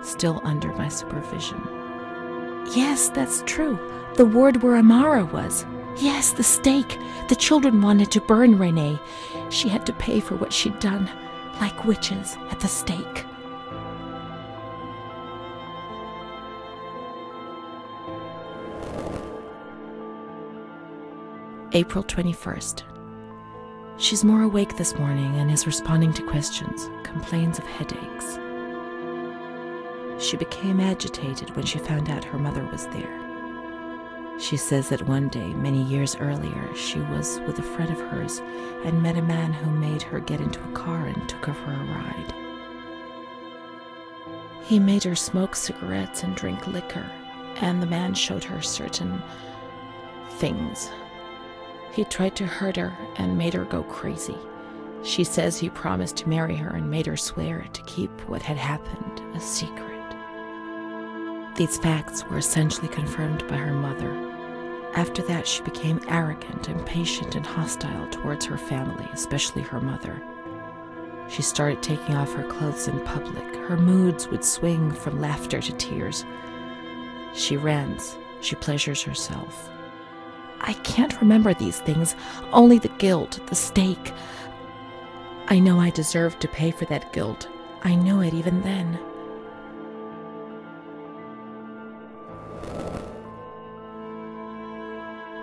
still under my supervision. Yes, that's true. The ward where Amara was. Yes, the stake. The children wanted to burn Renee. She had to pay for what she'd done, like witches at the stake. April 21st. She's more awake this morning and is responding to questions, complains of headaches. She became agitated when she found out her mother was there. She says that one day, many years earlier, she was with a friend of hers and met a man who made her get into a car and took her for a ride. He made her smoke cigarettes and drink liquor, and the man showed her certain things. He tried to hurt her and made her go crazy. She says he promised to marry her and made her swear to keep what had happened a secret. These facts were essentially confirmed by her mother. After that, she became arrogant, impatient, and hostile towards her family, especially her mother. She started taking off her clothes in public. Her moods would swing from laughter to tears. She rants. She pleasures herself. I can't remember these things, only the guilt, the stake. I know I deserved to pay for that guilt. I knew it even then.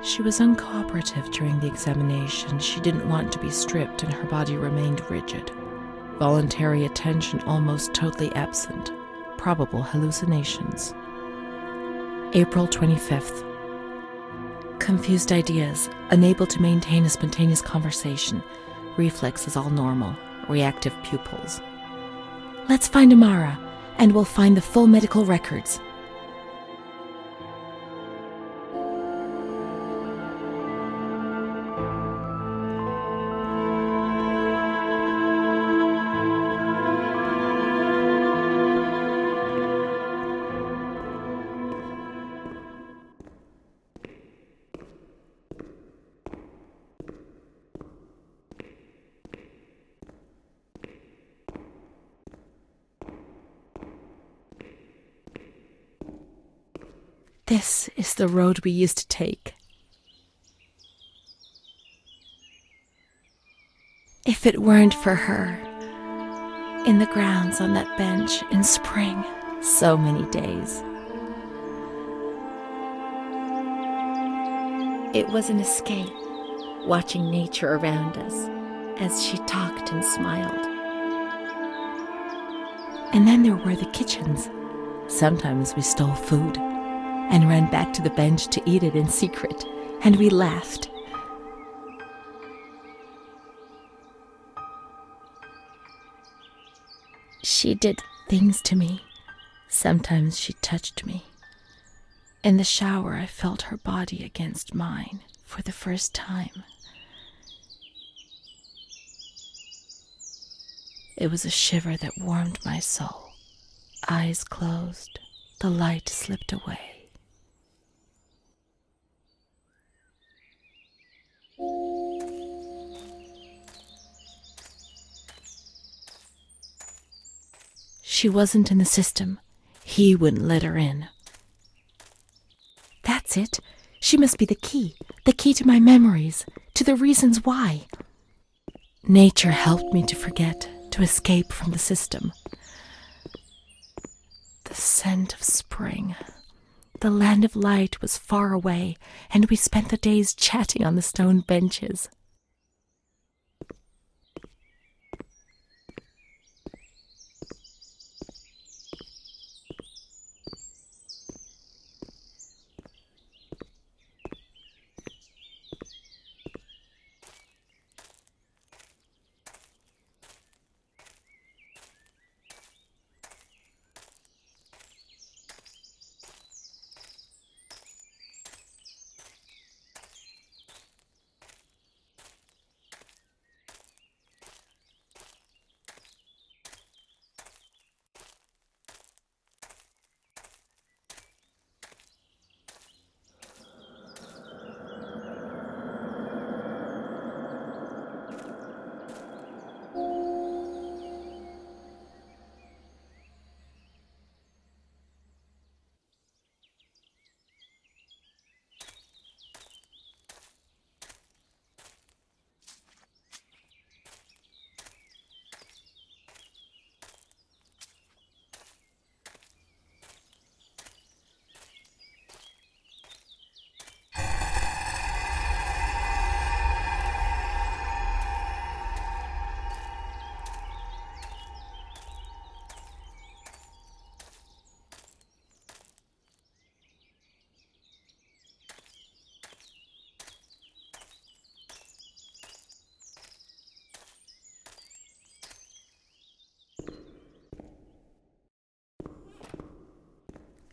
She was uncooperative during the examination. She didn't want to be stripped, and her body remained rigid. Voluntary attention almost totally absent. Probable hallucinations. April 25th. Confused ideas, unable to maintain a spontaneous conversation. Reflexes all normal. Reactive pupils. Let's find Amara, and we'll find the full medical records. This is the road we used to take. If it weren't for her, in the grounds on that bench in spring, so many days. It was an escape, watching nature around us as she talked and smiled. And then there were the kitchens. Sometimes we stole food and ran back to the bench to eat it in secret, and we laughed. She did things to me. Sometimes she touched me. In the shower, I felt her body against mine for the first time. It was a shiver that warmed my soul. Eyes closed, the light slipped away. She wasn't in the system. He wouldn't let her in. That's it. She must be the key to my memories, to the reasons why. Nature helped me to forget, to escape from the system. The scent of spring. The land of light was far away, and we spent the days chatting on the stone benches.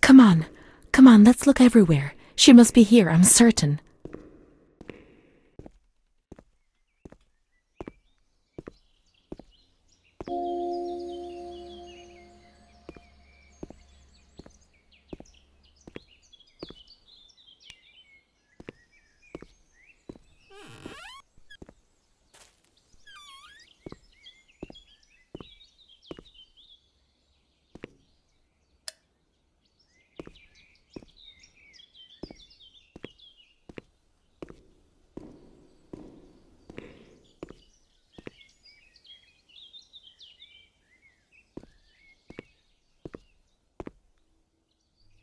Come on. Come on, let's look everywhere. She must be here, I'm certain.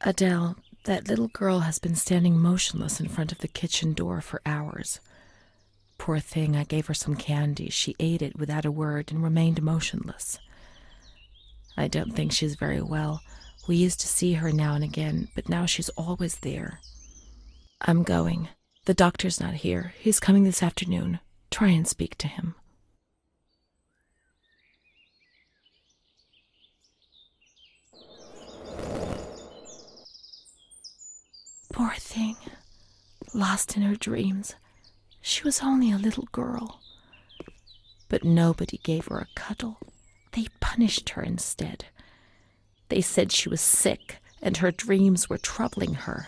Adele, that little girl has been standing motionless in front of the kitchen door for hours. Poor thing, I gave her some candy. She ate it without a word and remained motionless. I don't think she's very well. We used to see her now and again, but now she's always there. I'm going. The doctor's not here. He's coming this afternoon. Try and speak to him. Poor thing. Lost in her dreams. She was only a little girl. But nobody gave her a cuddle. They punished her instead. They said she was sick and her dreams were troubling her.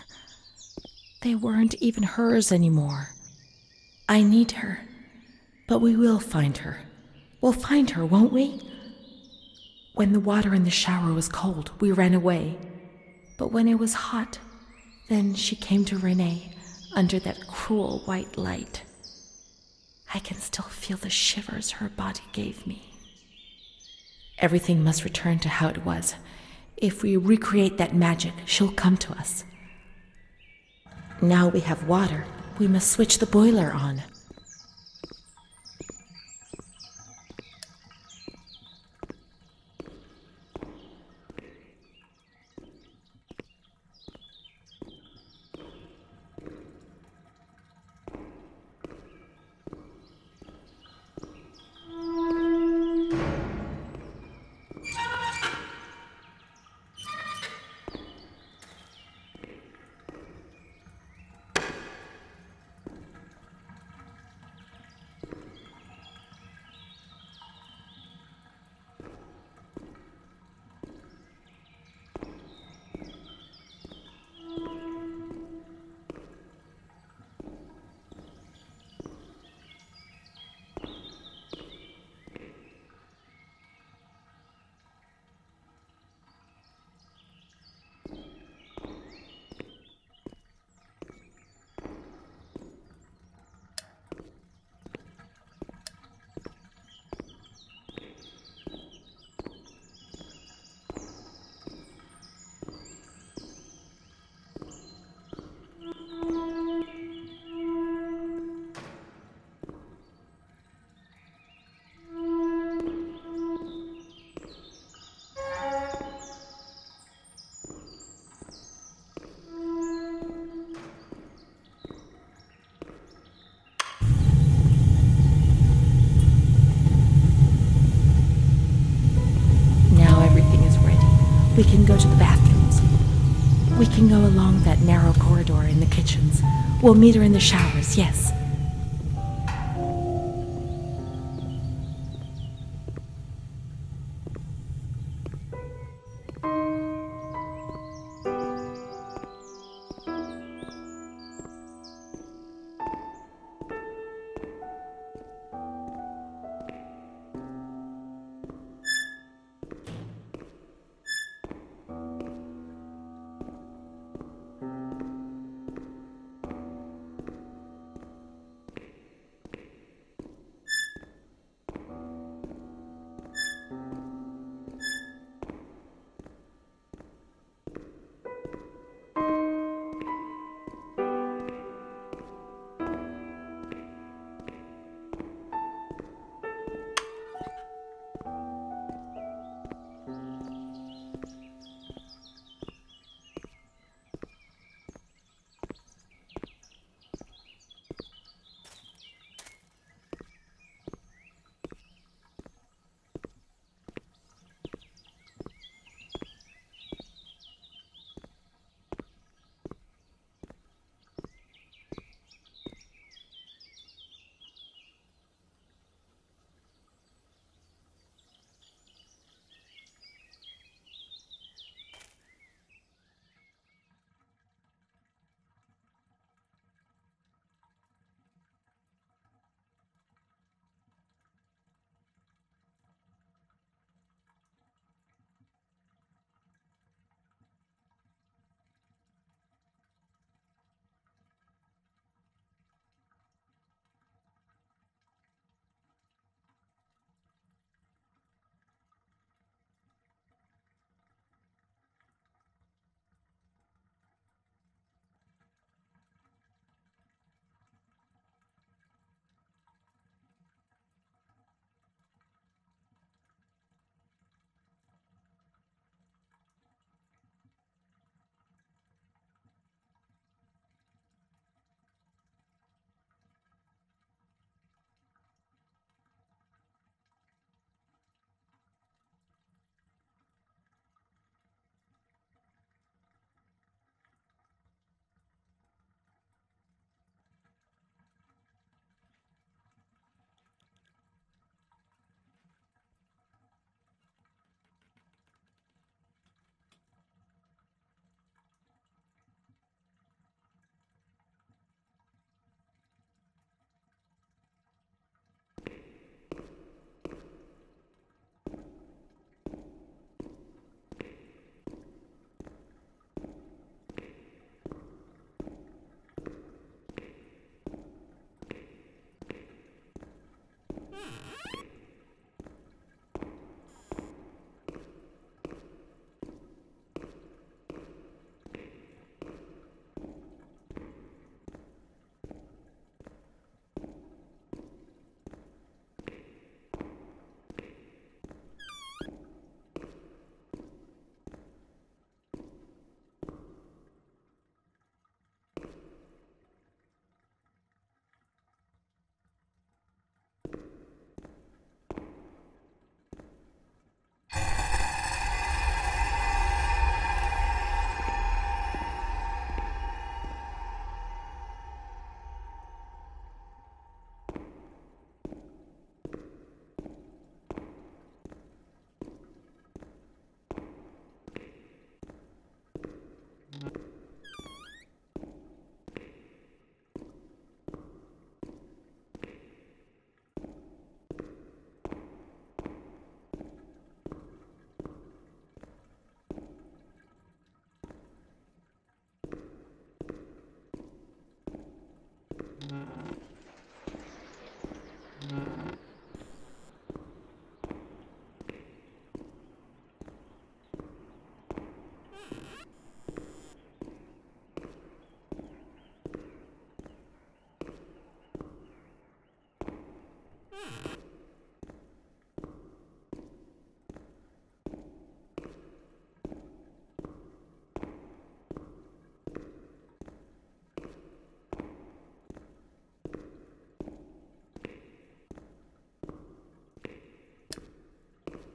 They weren't even hers anymore. I need her. But we will find her. We'll find her, won't we? When the water in the shower was cold, we ran away. But when it was hot, then she came to Renee under that cruel white light. I can still feel the shivers her body gave me. Everything must return to how it was. If we recreate that magic, she'll come to us. Now we have water. We must switch the boiler on. We can go to the bathrooms. We can go along that narrow corridor in the kitchens. We'll meet her in the showers, yes.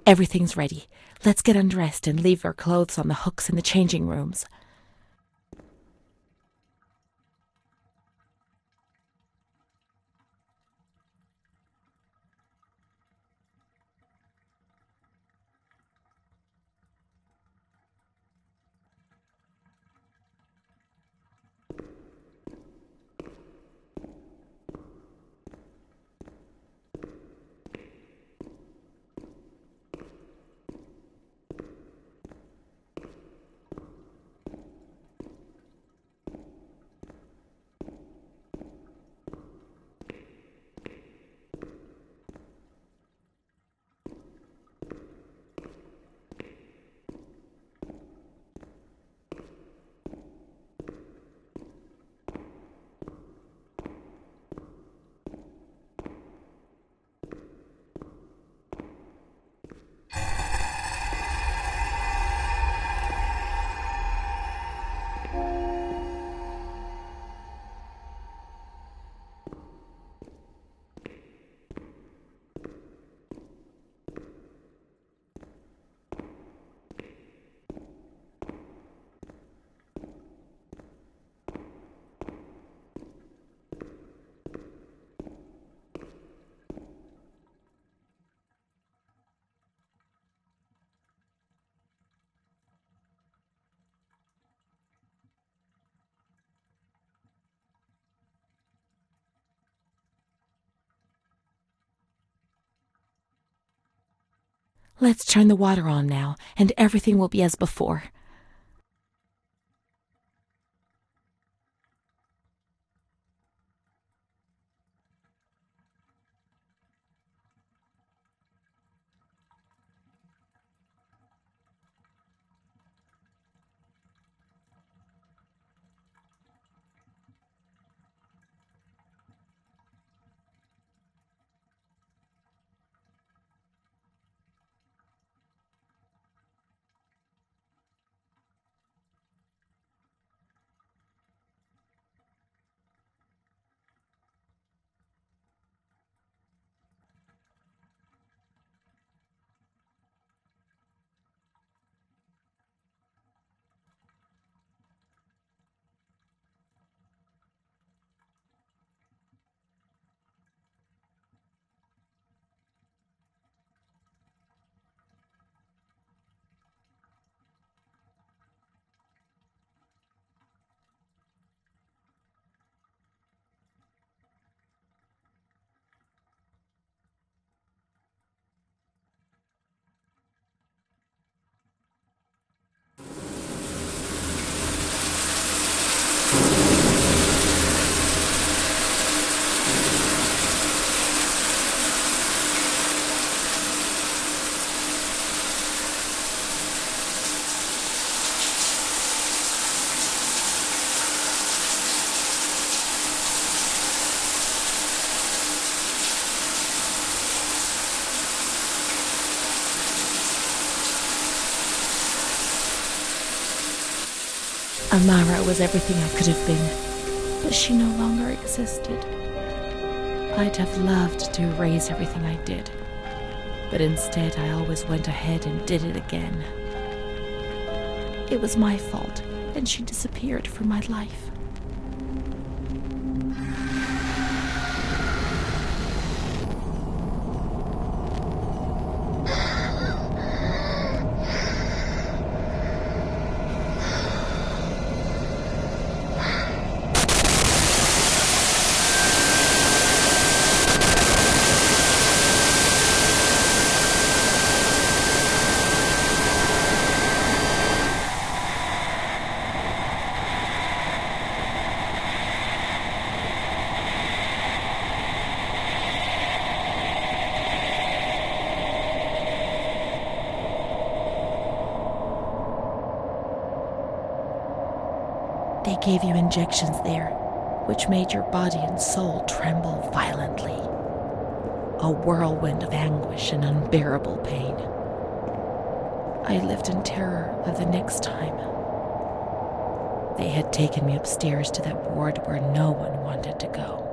Everything's ready. Let's get undressed and leave our clothes on the hooks in the changing rooms. Let's turn the water on now, and everything will be as before. Amara was everything I could have been, but she no longer existed. I'd have loved to erase everything I did, but instead I always went ahead and did it again. It was my fault, and she disappeared from my life. They gave you injections there, which made your body and soul tremble violently. A whirlwind of anguish and unbearable pain. I lived in terror of the next time. They had taken me upstairs to that ward where no one wanted to go.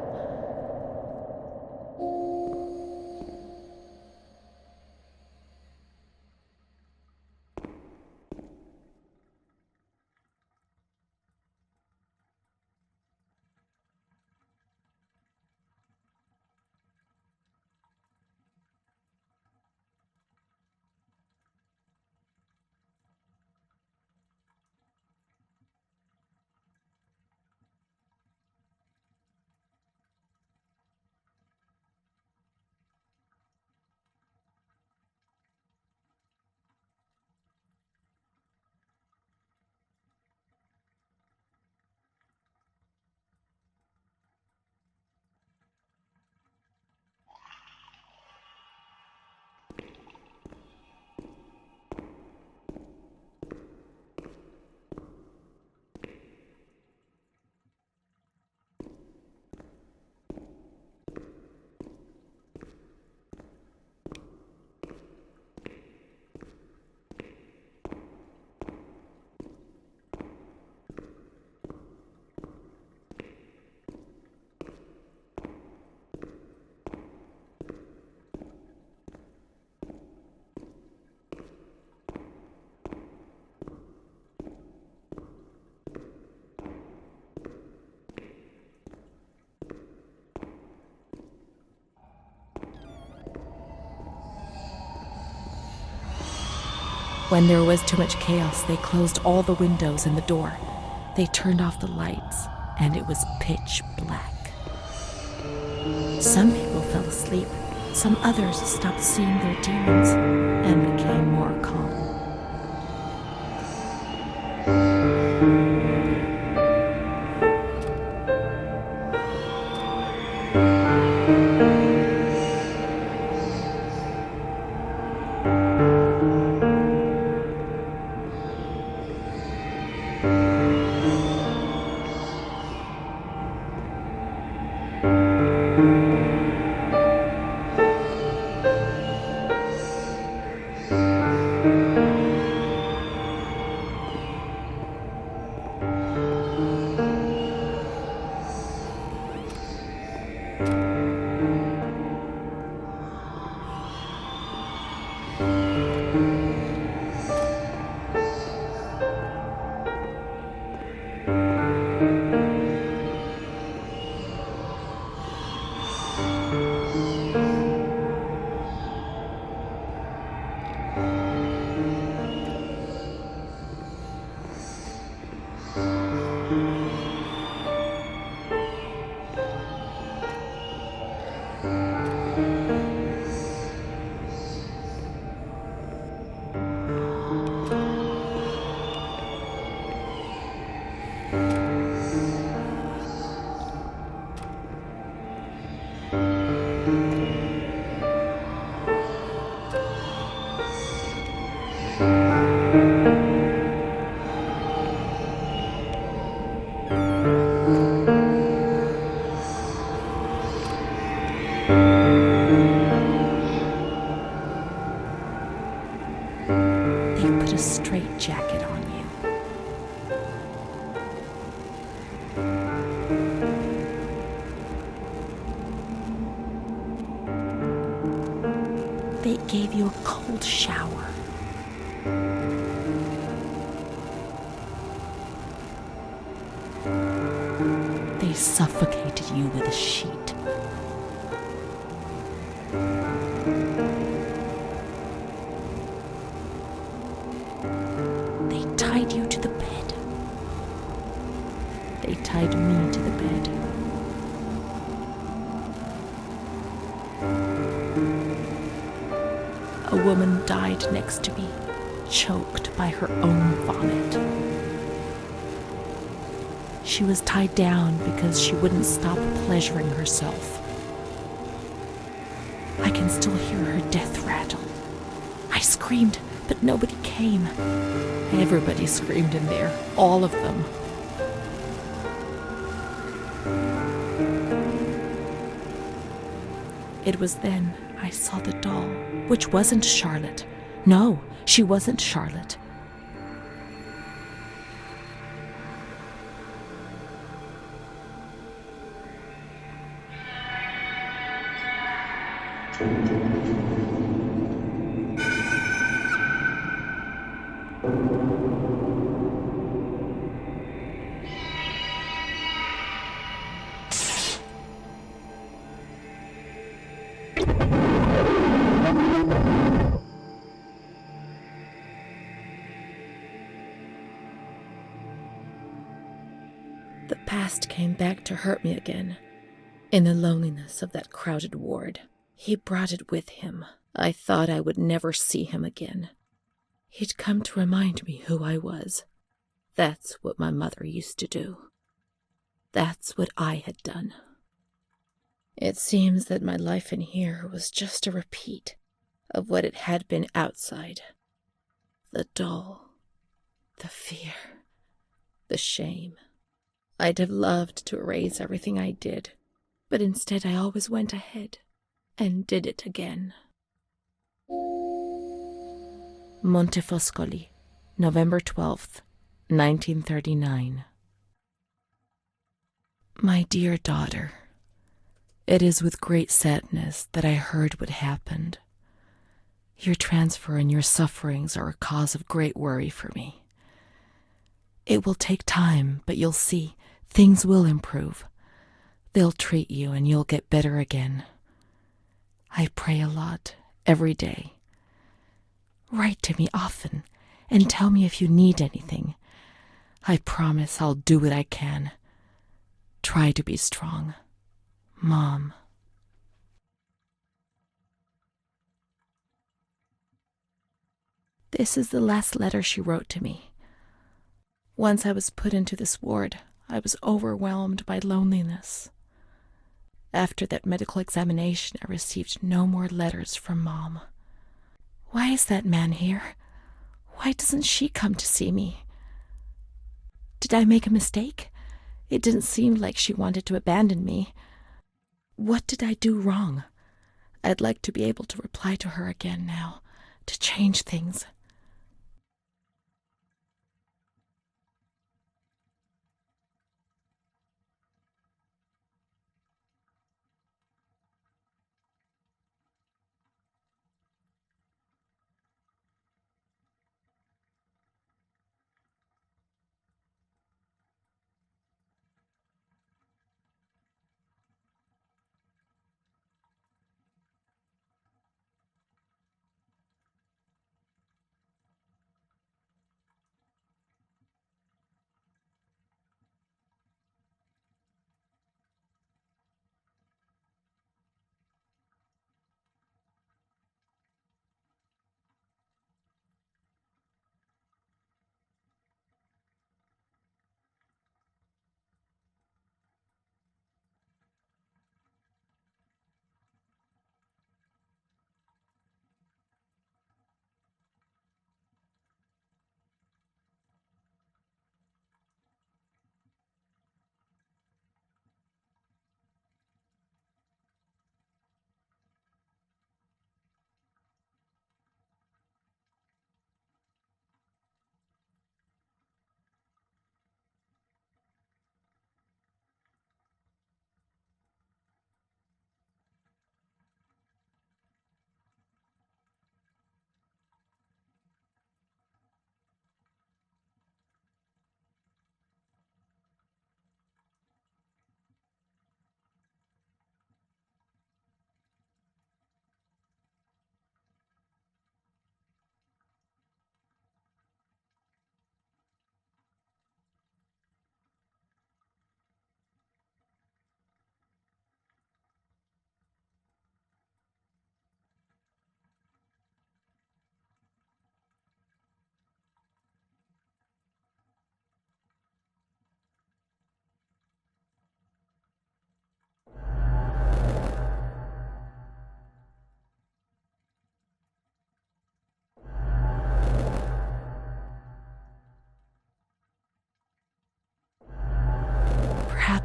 When there was too much chaos, they closed all the windows and the door. They turned off the lights, and it was pitch black. Some people fell asleep. Some others stopped seeing their demons and became more calm. A straight jacket on you. They gave you a cold shower. They suffocated you with a sheet. Tied you to the bed. They tied me to the bed. A woman died next to me, choked by her own vomit. She was tied down because she wouldn't stop pleasuring herself. I can still hear her death rattle. I screamed, but nobody came. Everybody screamed in there, all of them. It was then I saw the doll, which wasn't Charlotte. No, she wasn't Charlotte. The past came back to hurt me again. In the loneliness of that crowded ward, he brought it with him. I thought I would never see him again. He'd come to remind me who I was. That's what my mother used to do. That's what I had done. It seems that my life in here was just a repeat of what it had been outside. The doll, the fear, the shame. I'd have loved to erase everything I did, but instead I always went ahead and did it again. Montefoscoli, November 12th, 1939. My dear daughter, it is with great sadness that I heard what happened. Your transfer and your sufferings are a cause of great worry for me. It will take time, but you'll see, things will improve. They'll treat you and you'll get better again. I pray a lot, every day. Write to me often. and tell me if you need anything. I promise I'll do what I can. Try to be strong. Mom. This is the last letter she wrote to me. Once I was put into this ward, I was overwhelmed by loneliness. After that medical examination, I received no more letters from Mom. Why is that man here? Why doesn't she come to see me? Did I make a mistake? It didn't seem like she wanted to abandon me. What did I do wrong? I'd like to be able to reply to her again now, to change things.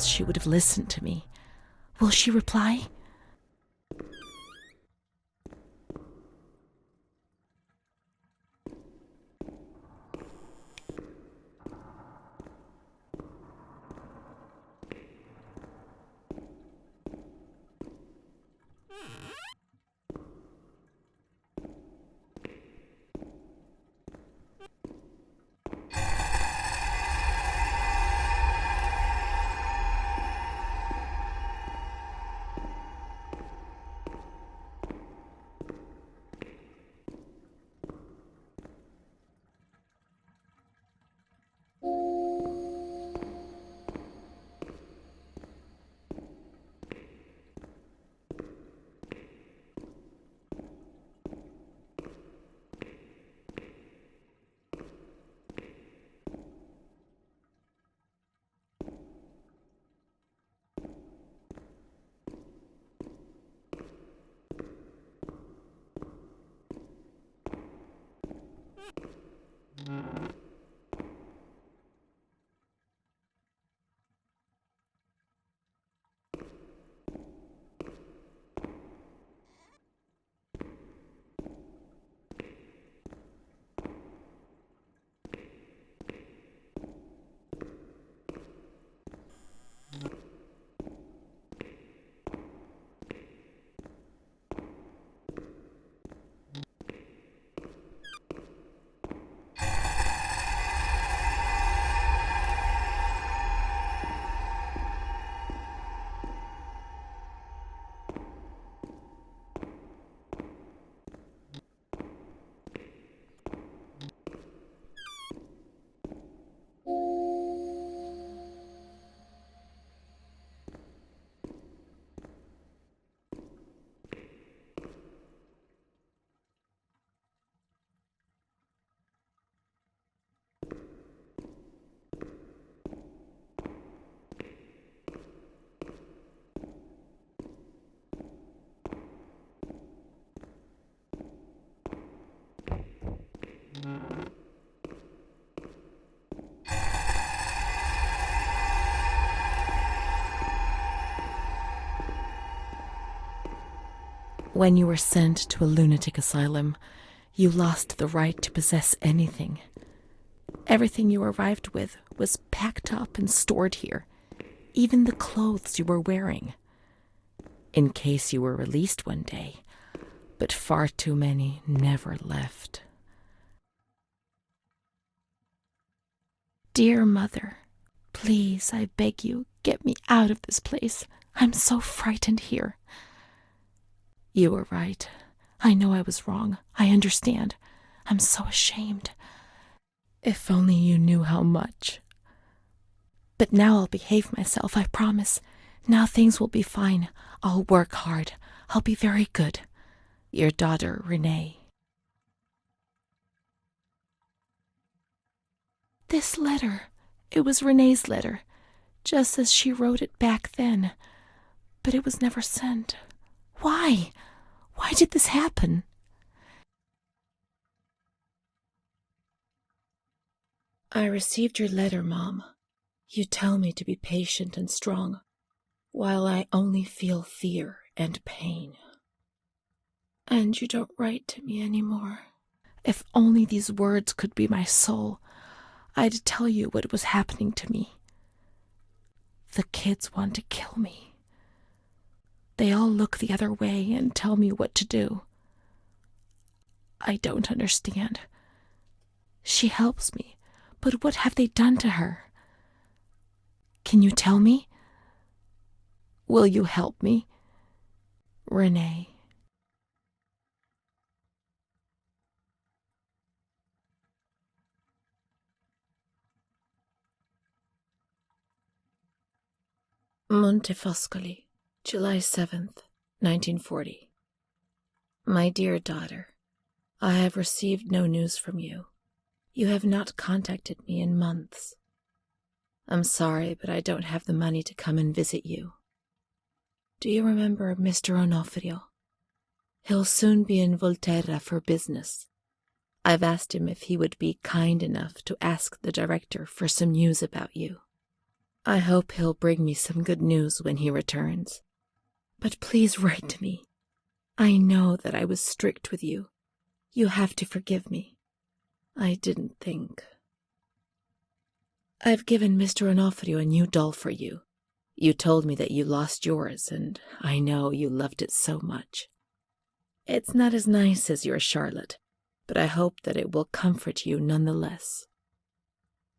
Perhaps she would have listened to me. Will she reply? When you were sent to a lunatic asylum, you lost the right to possess anything. Everything you arrived with was packed up and stored here, even the clothes you were wearing, in case you were released one day, but far too many never left. Dear Mother, please, I beg you, get me out of this place. I'm so frightened here. You were right. I know I was wrong. I understand. I'm so ashamed. If only you knew how much. But now I'll behave myself, I promise. Now things will be fine. I'll work hard. I'll be very good. Your daughter, Renee. This letter. It was Renee's letter, just as she wrote it back then. But it was never sent. Why? Why did this happen? I received your letter, Mom. You tell me to be patient and strong, while I only feel fear and pain. And you don't write to me anymore. If only these words could be my soul, I'd tell you what was happening to me. The kids want to kill me. They all look the other way and tell me what to do. I don't understand. She helps me, but what have they done to her? Can you tell me? Will you help me? Renee. Montefoscoli, July 7th, 1940. My dear daughter, I have received no news from you. You have not contacted me in months. I'm sorry, but I don't have the money to come and visit you. Do you remember Mr. Onofrio? He'll soon be in Volterra for business. I've asked him if he would be kind enough to ask the director for some news about you. I hope he'll bring me some good news when he returns. But please write to me. I know that I was strict with you. You have to forgive me. I didn't think. I've given Mr. Onofrio a new doll for you. You told me that you lost yours, and I know you loved it so much. It's not as nice as your Charlotte, but I hope that it will comfort you nonetheless.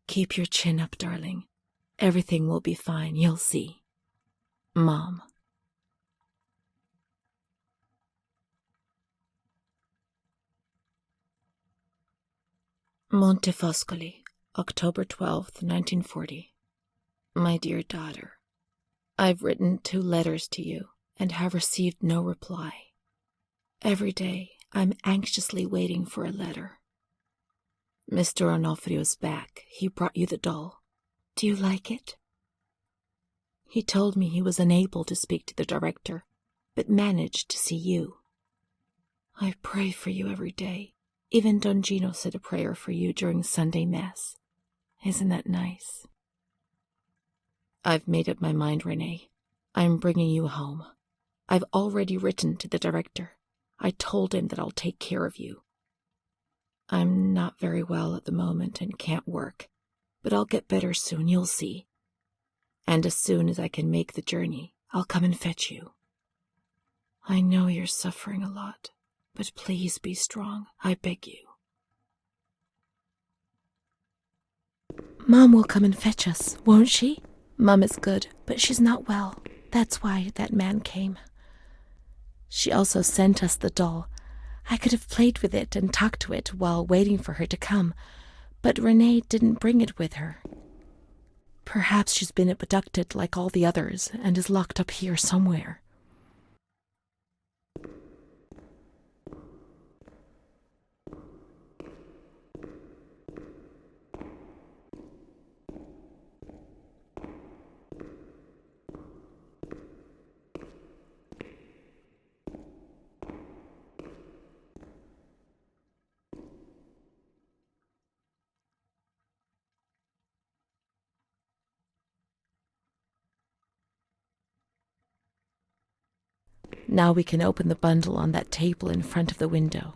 Keep your chin up, darling. Everything will be fine, you'll see. Mom. Montefoscoli, October 12th, 1940. My dear daughter, I've written 2 letters to you and have received no reply. Every day I'm anxiously waiting for a letter. Mr. Onofrio's back. He brought you the doll. Do you like it? He told me he was unable to speak to the director, but managed to see you. I pray for you every day. Even Don Gino said a prayer for you during Sunday Mass. Isn't that nice? I've made up my mind, Renee. I'm bringing you home. I've already written to the director. I told him that I'll take care of you. I'm not very well at the moment and can't work, but I'll get better soon, you'll see. And as soon as I can make the journey, I'll come and fetch you. I know you're suffering a lot, but please be strong, I beg you. Mom will come and fetch us, won't she? Mom is good, but she's not well. That's why that man came. She also sent us the doll. I could have played with it and talked to it while waiting for her to come, but Renee didn't bring it with her. Perhaps she's been abducted like all the others and is locked up here somewhere. Now we can open the bundle on that table in front of the window.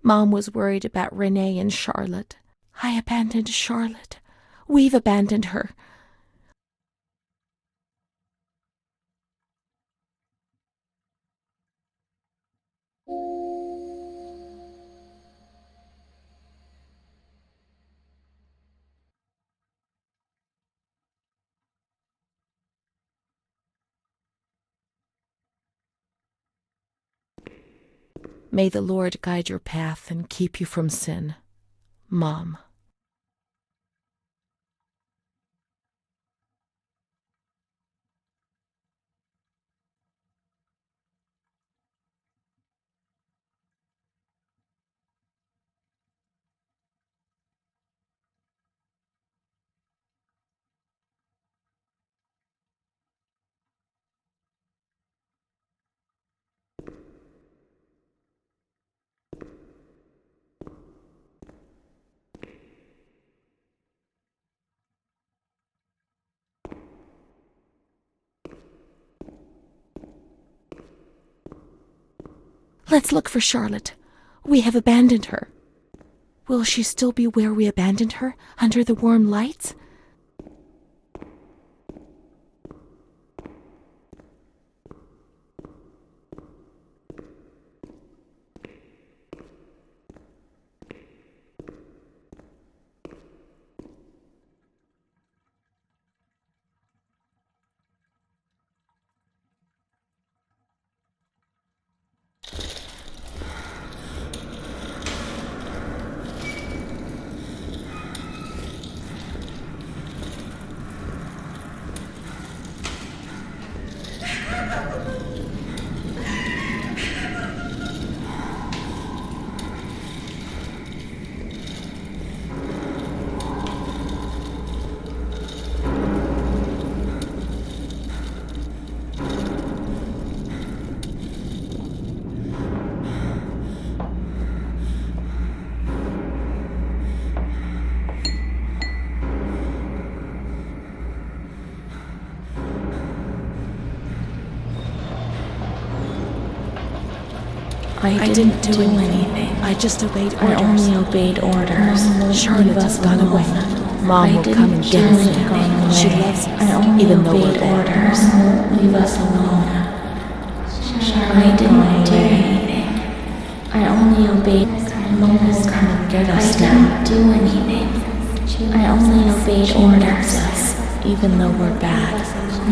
Mom was worried about Renee and Charlotte. I abandoned Charlotte. We've abandoned her. May the Lord guide your path and keep you from sin. Mom. Let's look for Charlotte. We have abandoned her. Will she still be where we abandoned her, under the warm lights? I didn't do anything. I just obeyed orders. I only obeyed orders. Charlotte has gone away. Mom will come and get us. She loves us, even though we're dead. Orders. Leave us alone. I didn't do anything. I only obeyed. Mom will come and get us now. I didn't do anything. I only obeyed orders. Even though we're bad.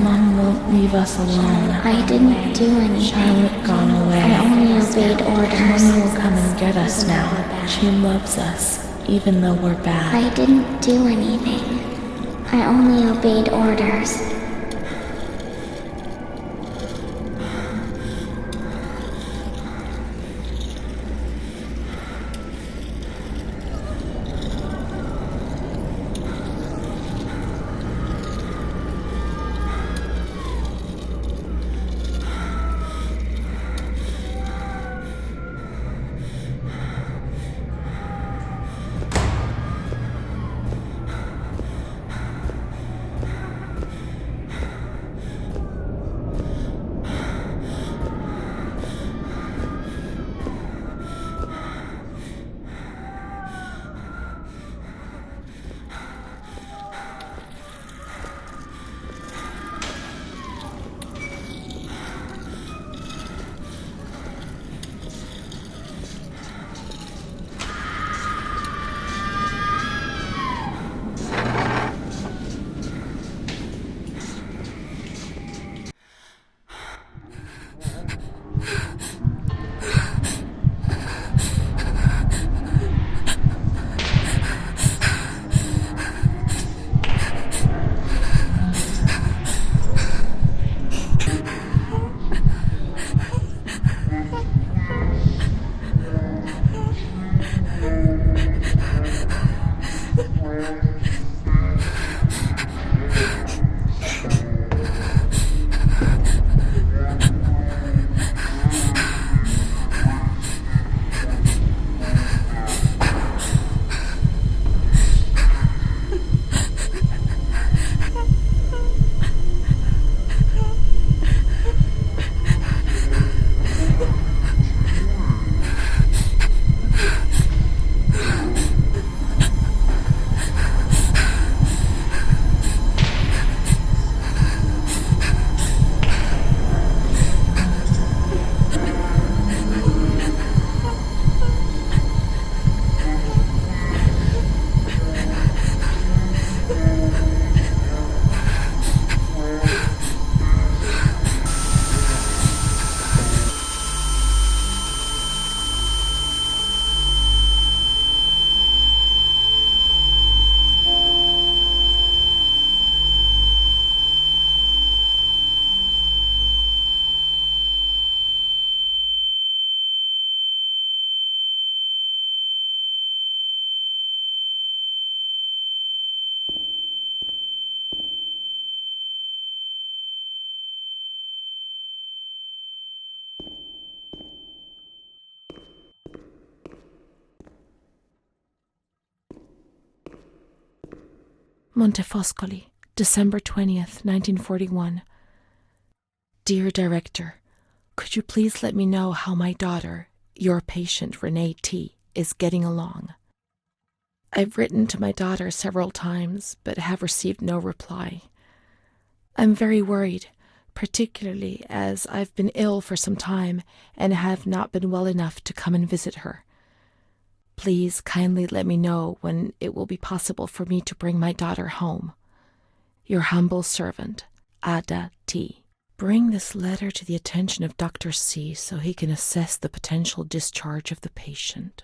Mom won't leave us alone. I didn't do anything. Charlotte gone away. I only obeyed orders. Mom will come and get us now. She loves us, even though we're bad. I didn't do anything. I only obeyed orders. Montefoscoli, December 20th, 1941. Dear Director, could you please let me know how my daughter, your patient Renee T., is getting along? I've written to my daughter several times, but have received no reply. I'm very worried, particularly as I've been ill for some time and have not been well enough to come and visit her. Please kindly let me know when it will be possible for me to bring my daughter home. Your humble servant, Ada T. Bring this letter to the attention of Dr. C so he can assess the potential discharge of the patient.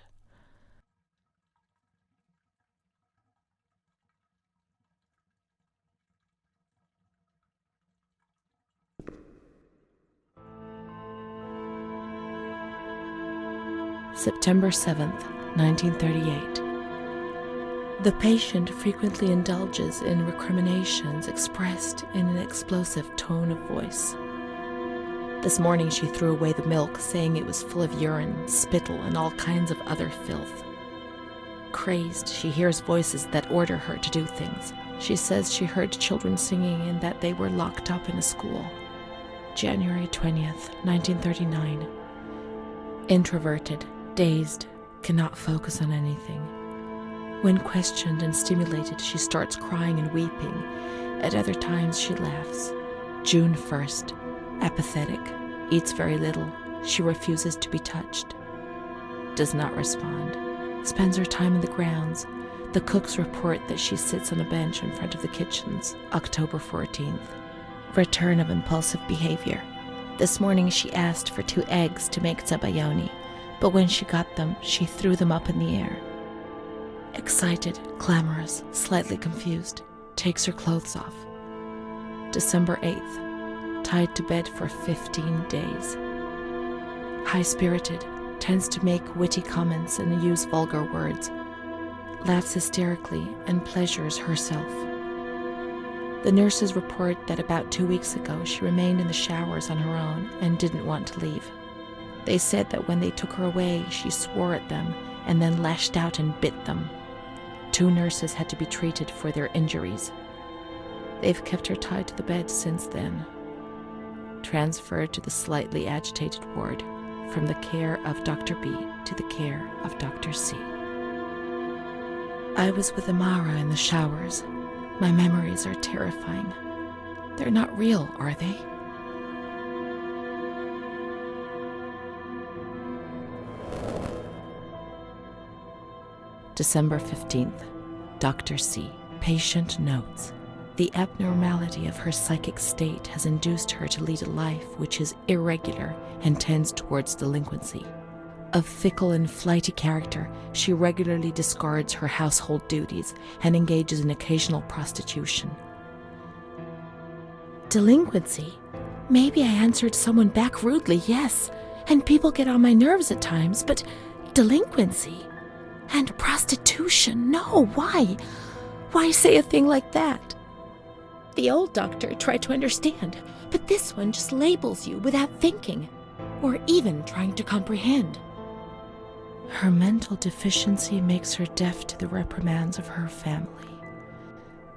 September 7th, 1938. The patient frequently indulges in recriminations expressed in an explosive tone of voice. This morning she threw away the milk, saying it was full of urine, spittle, and all kinds of other filth. Crazed, she hears voices that order her to do things. She says she heard children singing and that they were locked up in a school. January 20th, 1939. Introverted, dazed, cannot focus on anything. When questioned and stimulated, she starts crying and weeping. At other times, she laughs. June 1st. Apathetic. Eats very little. She refuses to be touched. Does not respond. Spends her time in the grounds. The cooks report that she sits on a bench in front of the kitchens. October 14th. Return of impulsive behavior. This morning she asked for 2 eggs to make zabayoni, but when she got them, she threw them up in the air. Excited, clamorous, slightly confused, takes her clothes off. December 8th, tied to bed for 15 days. High-spirited, tends to make witty comments and use vulgar words, laughs hysterically and pleasures herself. The nurses report that about 2 weeks ago she remained in the showers on her own and didn't want to leave. They said that when they took her away, she swore at them and then lashed out and bit them. 2 nurses had to be treated for their injuries. They've kept her tied to the bed since then. Transferred to the slightly agitated ward, from the care of Dr. B to the care of Dr. C. I was with Amara in the showers. My memories are terrifying. They're not real, are they? December 15th. Dr. C. Patient notes. The abnormality of her psychic state has induced her to lead a life which is irregular and tends towards delinquency. Of fickle and flighty character, she regularly discards her household duties and engages in occasional prostitution. Delinquency? Maybe I answered someone back rudely, yes, and people get on my nerves at times, but delinquency? And prostitution? No, why? Why say a thing like that? The old doctor tried to understand, but this one just labels you without thinking, or even trying to comprehend. Her mental deficiency makes her deaf to the reprimands of her family.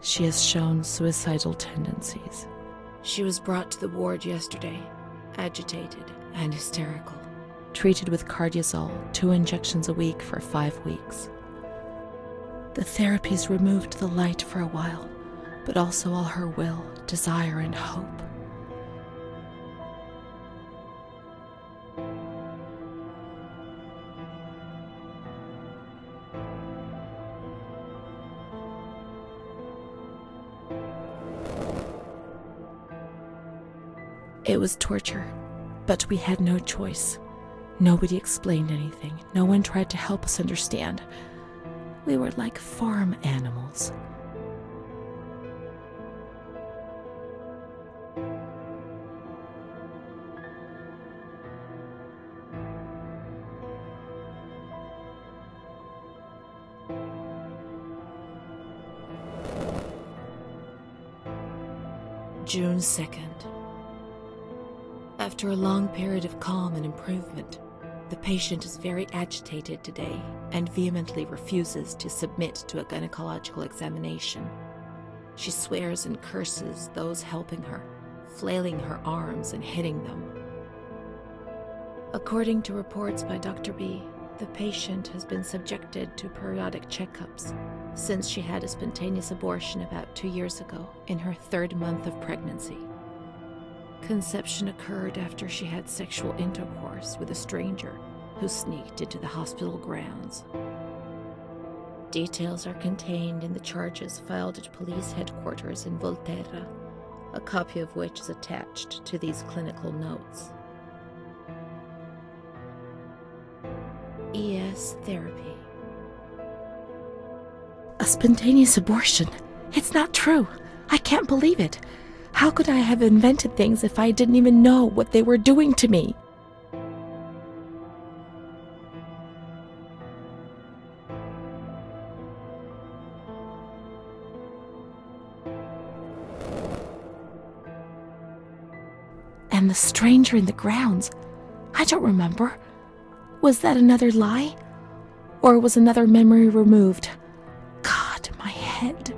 She has shown suicidal tendencies. She was brought to the ward yesterday, agitated and hysterical. Treated with cardiazol, 2 injections a week for 5 weeks. The therapies removed the light for a while, but also all her will, desire, and hope. It was torture, but we had no choice. Nobody explained anything. No one tried to help us understand. We were like farm animals. June 2nd. After a long period of calm and improvement, the patient is very agitated today and vehemently refuses to submit to a gynecological examination. She swears and curses those helping her, flailing her arms and hitting them. According to reports by Dr. B, the patient has been subjected to periodic checkups since she had a spontaneous abortion about 2 years ago in her 3rd month of pregnancy. Conception occurred after she had sexual intercourse with a stranger who sneaked into the hospital grounds. Details are contained in the charges filed at police headquarters in Volterra, a copy of which is attached to these clinical notes. ES therapy. A spontaneous abortion? It's not true. I can't believe it. How could I have invented things if I didn't even know what they were doing to me? And the stranger in the grounds, I don't remember. Was that another lie? Or was another memory removed? God, my head.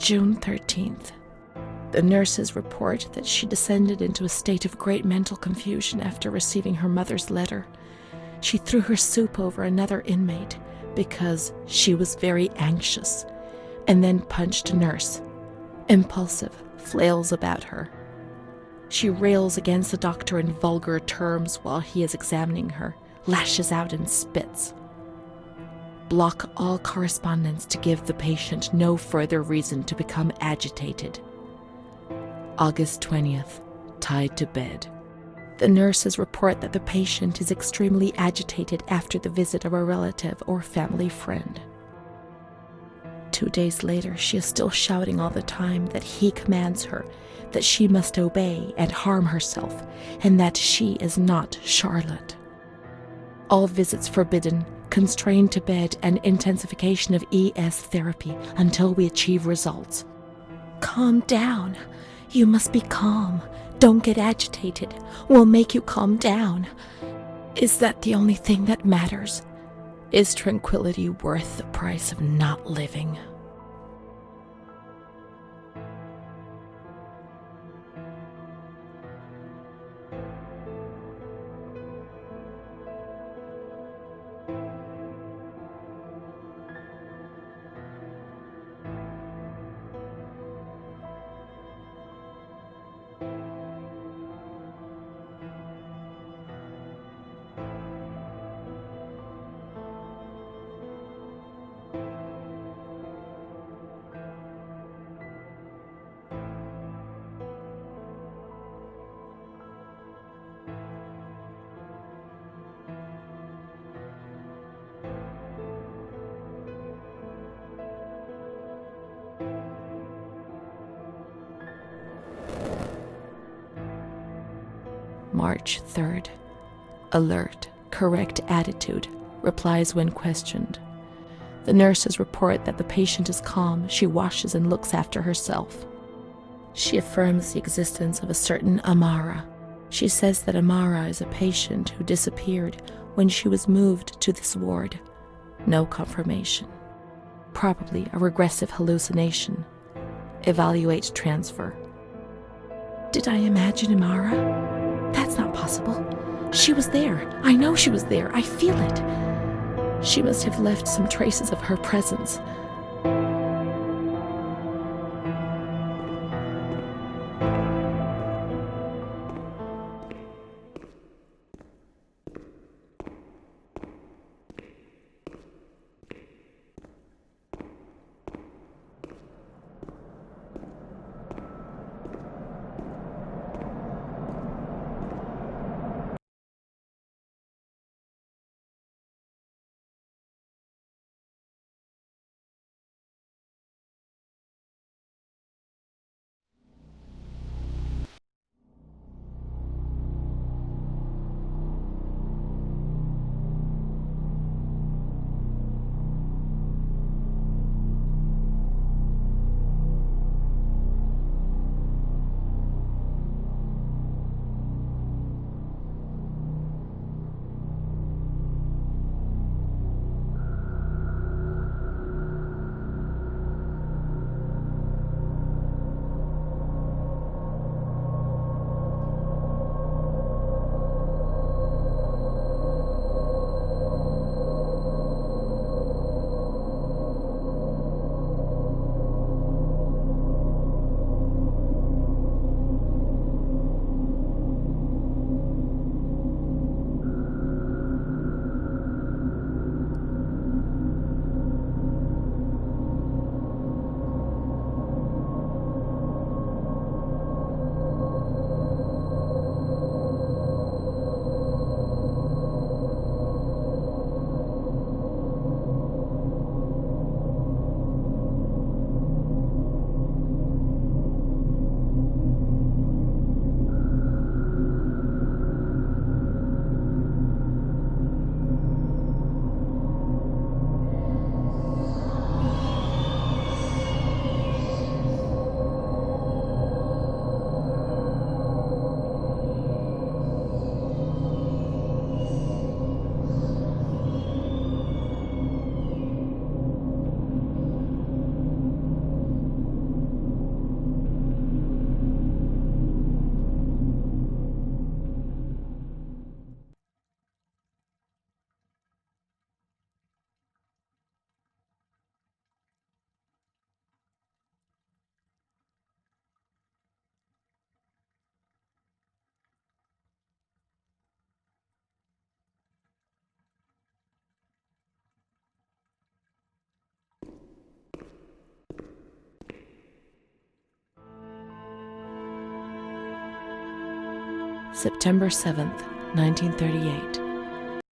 June 13th. The nurses report that she descended into a state of great mental confusion after receiving her mother's letter. She threw her soup over another inmate because she was very anxious, and then punched a nurse. Impulsive, flails about her. She rails against the doctor in vulgar terms while he is examining her, lashes out and spits. Block all correspondence to give the patient no further reason to become agitated. August 20th, tied to bed. The nurses report that the patient is extremely agitated after the visit of a relative or family friend. 2 days later, she is still shouting all the time that he commands her, that she must obey and harm herself, and that she is not Charlotte. All visits forbidden, constrained to bed, and intensification of ES therapy until we achieve results. Calm down. You must be calm. Don't get agitated. We'll make you calm down. Is that the only thing that matters? Is tranquility worth the price of not living? March 3rd. Alert, correct attitude, replies when questioned. The nurses report that the patient is calm, she washes and looks after herself. She affirms the existence of a certain Amara. She says that Amara is a patient who disappeared when she was moved to this ward. No confirmation. Probably a regressive hallucination. Evaluate transfer. Did I imagine Amara? That's not possible. She was there. I know she was there. I feel it. She must have left some traces of her presence. September 7th, 1938.